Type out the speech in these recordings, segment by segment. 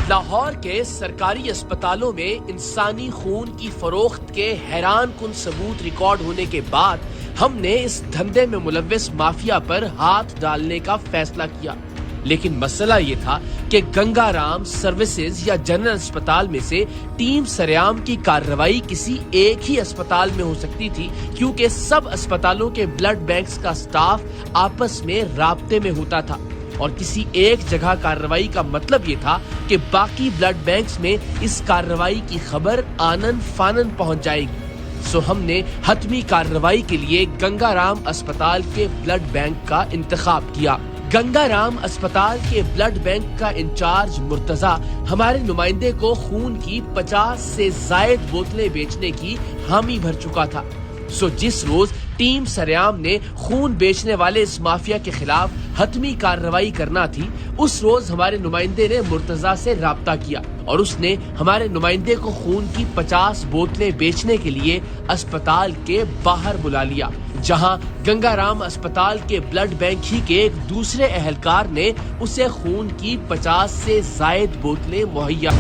لاہور کے سرکاری اسپتالوں میں انسانی خون کی فروخت کے حیران کن ثبوت ریکارڈ ہونے کے بعد ہم نے اس دھندے میں ملوث مافیا پر ہاتھ ڈالنے کا فیصلہ کیا، لیکن مسئلہ یہ تھا کہ گنگا رام سروسز یا جنرل اسپتال میں سے ٹیم سریام کی کارروائی کسی ایک ہی اسپتال میں ہو سکتی تھی، کیونکہ سب اسپتالوں کے بلڈ بینکس کا سٹاف آپس میں رابطے میں ہوتا تھا، اور کسی ایک جگہ کارروائی کا مطلب یہ تھا کہ باقی بلڈ بینکس میں اس کارروائی کی خبر آنن فانن پہنچ جائے گی۔ سو ہم نے حتمی کارروائی کے لیے گنگا رام اسپتال کے بلڈ بینک کا انتخاب کیا۔ گنگا رام اسپتال کے بلڈ بینک کا انچارج مرتضی ہمارے نمائندے کو خون کی 50 سے زائد بوتلیں بیچنے کی حامی بھر چکا تھا۔ سو جس روز ٹیم سریام نے خون بیچنے والے اس مافیا کے خلاف حتمی کارروائی کرنا تھی، اس روز ہمارے نمائندے نے مرتضی سے رابطہ کیا اور اس نے ہمارے نمائندے کو خون کی 50 بوتلیں بیچنے کے لیے اسپتال کے باہر بلا لیا، جہاں گنگا رام اسپتال کے بلڈ بینک ہی کے ایک دوسرے اہلکار نے اسے خون کی 50 سے زائد بوتلیں مہیا۔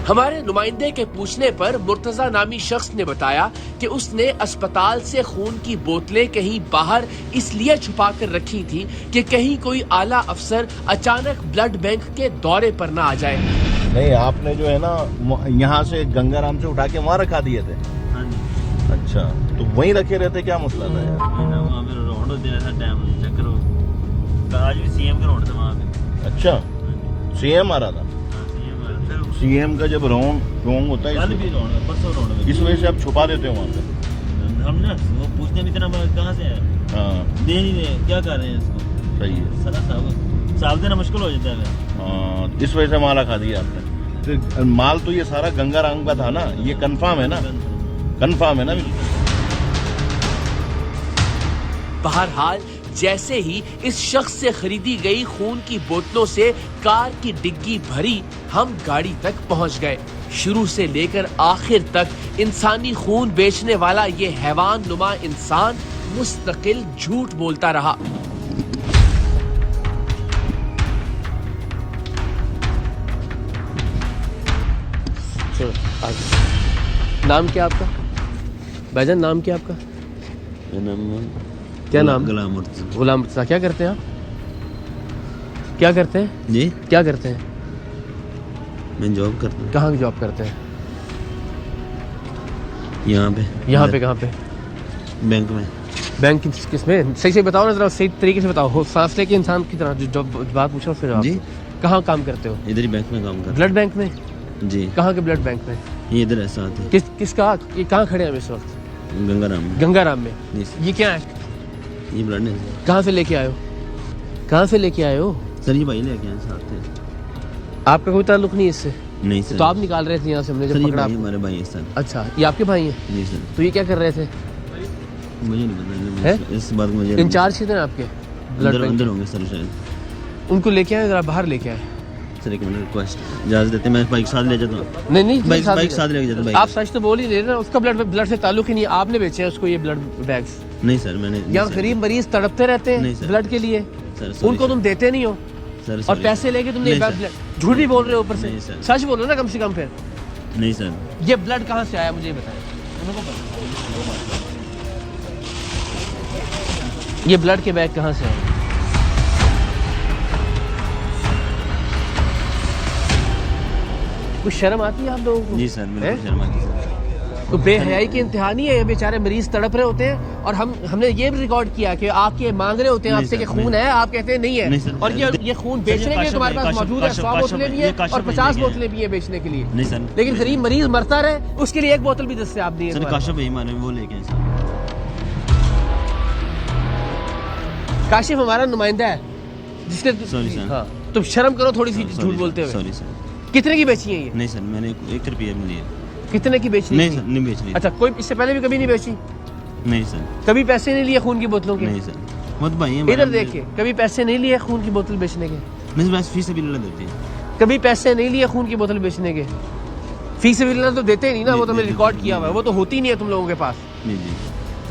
ہمارے نمائندے کے پوچھنے پر مرتضی نامی شخص نے بتایا کہ اس نے اسپتال سے خون کی بوتلیں کہیں باہر اس لیے چھپا کر رکھی تھی کہ کہیں کوئی اعلیٰ افسر اچانک بلڈ بینک کے دورے پر نہ آ جائے۔ نہیں، آپ نے جو ہے نا یہاں سے گنگا رام سے اٹھا کے وہاں رکھا دیے تھے؟ اچھا، تو وہیں رکھے رہتے، کیا مسئلہ تھا یار؟ آج بھی سی ایم کا راؤنڈ تھا وہاں پہ۔ اچھا، سی ایم آ رہا تھا؟ سی ایم کا جب رونگ ہوتا ہے اس وجہ سے آپ چھپا دیتے ہو وہاں پہ؟ ہم نا وہ پوچھنے بھی اتنا کہاں سے ہے، دے نہیں دے، کیا کر رہے ہیں اس کو؟ صحیح ہے، سر صاف دینا مشکل ہو جاتا ہے۔ ہاں، اس وجہ سے مال رکھا دیا آپ نے۔ مال تو یہ سارا گنگا رام کا تھا نا، یہ کنفرم ہے نا؟ کنفرم ہے نا؟ بہرحال جیسے ہی اس شخص سے خریدی گئی خون کی بوتلوں سے کار کی ڈگی بھری، ہم گاڑی تک پہنچ گئے۔ شروع سے لے کر آخر تک انسانی خون بیچنے والا یہ حیوان نما انسان مستقل جھوٹ بولتا رہا۔ نام کیا آپ کا بھائی جان؟ نام کیا آپ کا؟ کیا نام؟ غلام مرتضی۔ کیا کرتے ہیں آپ؟ کیا کرتے ہیں جی؟ کیا کرتے ہیں؟ میں جاب کرتا ہوں۔ کہاں جاب کرتے ہیں؟ یہاں پہ۔ یہاں پہ کہاں پہ؟ بینک میں۔ بینک کس میں؟ صحیح سے بتاؤ نا ذرا، صحیح طریقے سے بتاؤ، فاصلے کے انسان کی طرح جو بات پوچھا اس کا جی۔ کہاں کام کرتے ہو؟ ادھر ہی بینک میں کام کرتا۔ بلڈ بینک میں؟ جی۔ کہاں کے بلڈ بینک میں؟ یہ ادھر ہے ساتھ ہے۔ کس کا؟ یہ کہاں کھڑے ہیں اس وقت؟ گنگا رام میں۔ گنگا رام میں؟ یہ کیا ہے؟ یہ بلڈ ہے۔ کہاں سے لے کے آئے ہو؟ کہاں سے لے کے آئے ہو؟ سر یہ بھائی لے کے آئے ساتھ ہے۔ آپ کا کوئی تعلق نہیں اس سے؟ نہیں سر۔ تو آپ نکال رہے تھے یہاں سے، ہم نے جب پکڑا؟ ہمارے بھائی ہیں سر۔ اچھا، یہ آپ کے بھائی ہیں؟ جی سر۔ تو یہ کیا کر رہے تھے؟ مجھے نہیں پتا اس بات کو۔ مجھے انچارج کتنے آپ کے بلڈ بینک؟ اندر ہوں گے سر شاید۔ ان کو لے کے آئے، ذرا باہر لے کے آئے۔ سر ایک منٹ ریکویسٹ اجازت دیتے، میں بائک ساتھ لے جاتا ہوں۔ نہیں بائک ساتھ لے کے جاتا ہوں۔ آپ سچ تو بول ہی رہے نا، اس کا بلڈ سے تعلق ہی نہیں ہے، آپ نے بیچے ہیں اس کو یہ بلڈ بیگز؟ نہیں سر، میں نے۔ یہاں غریب مریض تڑپتے رہتے ہیں بلڈ کے لیے، ان کو تم دیتے نہیں ہو، اور پیسے لے کے تم نے جھوٹ بھی بول رہے ہو اوپر سے۔ سچ بولو نا کم سے کم پھر۔ نہیں سر۔ یہ بلڈ کہاں سے آیا مجھے بتائیں؟ یہ بلڈ کے بیگ کہاں سے آئے؟ کچھ شرم آتی ہے آپ لوگوں کو؟ جی سر، بالکل شرم آتی ہے۔ تو بے حیائی کی انتہا نہیں ہے، یہ بیچارے مریض تڑپ رہے ہوتے ہیں، اور ہم نے یہ بھی ریکارڈ کیا کہ آپ کے مانگ رہے ہوتے ہیں آپ سے کہ خون ہے، آپ کہتے ہیں نہیں ہے، اور یہ خون بیچنے کے لیے تمہارے پاس موجود ہے، 100 بوتلیں بھی ہیں اور 50 بوتلیں بھی ہیں بیچنے کے لیے، لیکن غریب مریض مرتا رہے اس کے لیے ایک بوتل بھی دستیاب نہیں ہے۔ سر کاشف بھائی ہمارے وہ لے کے آئے۔ کاشف ہمارا نمائندہ ہے جس نے۔ ہاں، تم شرم کرو تھوڑی سی جھوٹ بولتے ہوئے۔ Sorry sir. کتنے کی بیچی ہیں یہ؟ نہیں سر، میں نے 1 روپیہ بھی لیا۔ کتنے کی بیچی؟ نہیں سر، نہیں بیچ رہی۔ اچھا، کوئی اس سے پہلے بھی کبھی نہیں بیچی؟ نہیں سر۔ کبھی پیسے نہیں لیے خون کی بوتلوں کے؟ نہیں سر۔ مت بھائی ادھر دیکھیں، کبھی پیسے نہیں لیے خون کی بوتل بیچنے کے؟ نہیں بس فیس بھی لے دیتے ہیں۔ کبھی پیسے نہیں لیے خون کی بوتل بیچنے کے؟ فی سبیل اللہ تو دیتے ہی نہیں نا, وہ تو میں نے ریکارڈ کیا ہوا ہے, وہ تو ہوتی نہیں ہے تم لوگوں کے پاس. جی جی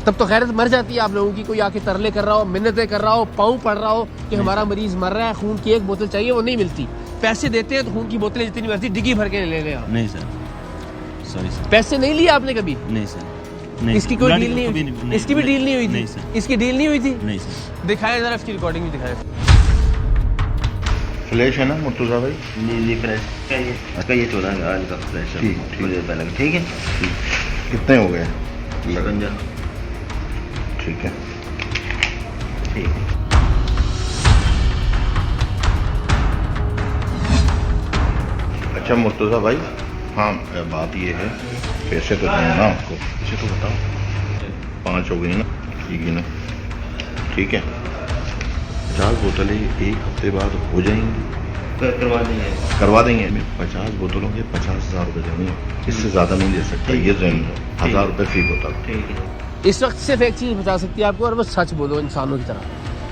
تب تو غیرت مر جاتی ہے آپ لوگوں کی. کوئی آ کے ترلے کر رہا ہو, منتیں کر رہا ہو, پاؤں پڑ رہا ہو کہ ہمارا مریض مر رہا ہے, خون کی ایک بوتل چاہیے, وہ نہیں ملتی. پیسے دیتے ہیں تو خون کی بوتلیں جتنی مرضی ڈگی بھر کے لے لیں آپ. نہیں سر, سوری سر, پیسے نہیں لیے آپ نے کبھی؟ نہیں سر. اس کی کوئی ڈیل نہیں ہوئی, اس کی بھی ڈیل نہیں ہوئی تھی, اس کی ڈیل نہیں ہوئی تھی. نہیں سر. دکھائیں ذرا اس کی ریکارڈنگ بھی دکھائیں. فلیش ہے نا مرتضیٰ بھائی؟ جی فریش کا یہ 14,000 کا فریش ہے. ٹھیک ہے. کتنے ہو گئے؟ 55. ٹھیک ہے. ٹھیک ہے. اچھا مرتضیٰ بھائی, ہاں بات یہ ہے, پیسے تو دیں نا آپ کو, پیسے تو بتاؤ. 5 ہو گئی نا, ٹھیک ہے نا, ٹھیک ہے. 50 بوتلیں ایک ہفتے بعد ہو جائیں گی, کروا دیں گے. 50 بوتلوں کے 50,000 روپے دیں گے, اس سے زیادہ نہیں دے سکتا, یہ ذہن میں 1,000 روپے فی بوتل. اس وقت صرف ایک چیز بتا سکتی ہے آپ کو, اور بس سچ بولو انسانوں کی طرح,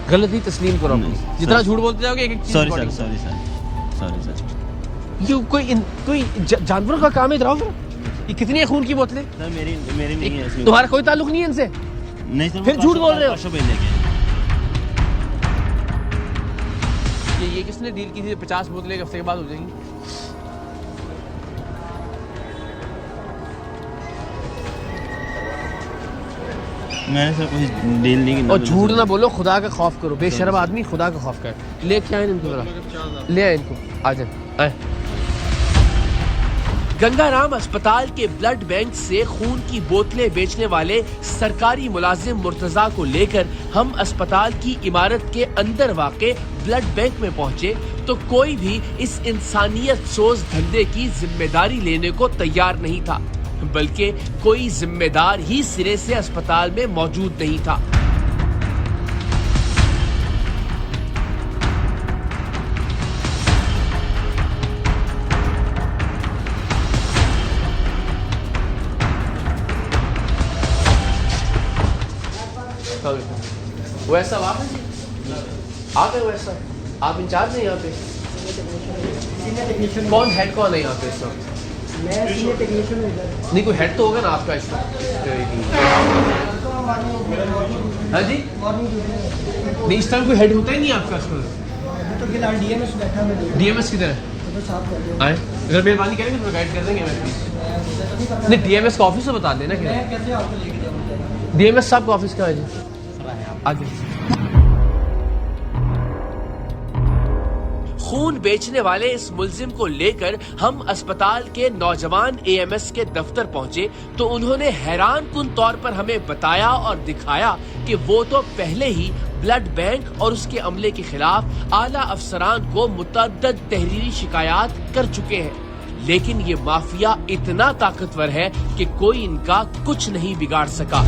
غلطی تسلیم کرو. جتنا جھوٹ بولتے جاؤ گے ایک ایک چیز. Sorry sir. یہ کوئی جانوروں کا کام ہے. ادھر آؤ ذرا, یہ کتنی ہے خون کی بوتلیں؟ سر میری نہیں ہے اس میں. تمہارا کوئی تعلق نہیں ہے ان سے؟ نہیں سر. پھر جھوٹ بول رہے ہو. یہ کس نے ڈیل کی تھی 50 بوتلیں ایک ہفتے کے بعد ہو جائیں گی؟ میں نے سر کوئی ڈیل نہیں کی. اور جھوٹ نہ بولو, خدا کا خوف کرو, بے شرم آدمی, خدا کا خوف کر. لے کے آئیں ان کو ذرا, لے آئیں ان کو, آ جائیں. گنگا رام اسپتال کے بلڈ بینک سے خون کی بوتلیں بیچنے والے سرکاری ملازم مرتضیٰ کو لے کر ہم اسپتال کی عمارت کے اندر واقع بلڈ بینک میں پہنچے تو کوئی بھی اس انسانیت سوز دھندے کی ذمہ داری لینے کو تیار نہیں تھا, بلکہ کوئی ذمہ دار ہی سرے سے اسپتال میں موجود نہیں تھا. ویسا آپ ہیں جی, آ گئے ویسا, آپ انچارج ہیں یہاں پہ؟ کون ہیڈ کون ہے یہاں پہ اس وقت؟ نہیں کوئی ہیڈ تو ہوگا نا آپ کا اس وقت. ہاں جی, نہیں اس طرح کوئی ہیڈ ہوتا ہی نہیں آپ کا اس وقت. ڈی ایم ایس کی طرح آئیں, اگر مہربانی کریں گے تو گائڈ کر دیں گے. نہیں ڈی ایم ایس کا آفس تو بتا دینا. ڈی ایم ایس صاحب کا آفس کہاں ہے جی؟ آگے. خون بیچنے والے اس ملزم کو لے کر ہم اسپتال کے نوجوان اے ایم ایس کے دفتر پہنچے تو انہوں نے حیران کن طور پر ہمیں بتایا اور دکھایا کہ وہ تو پہلے ہی بلڈ بینک اور اس کے عملے کے خلاف اعلیٰ افسران کو متعدد تحریری شکایات کر چکے ہیں, لیکن یہ مافیا اتنا طاقتور ہے کہ کوئی ان کا کچھ نہیں بگاڑ سکا.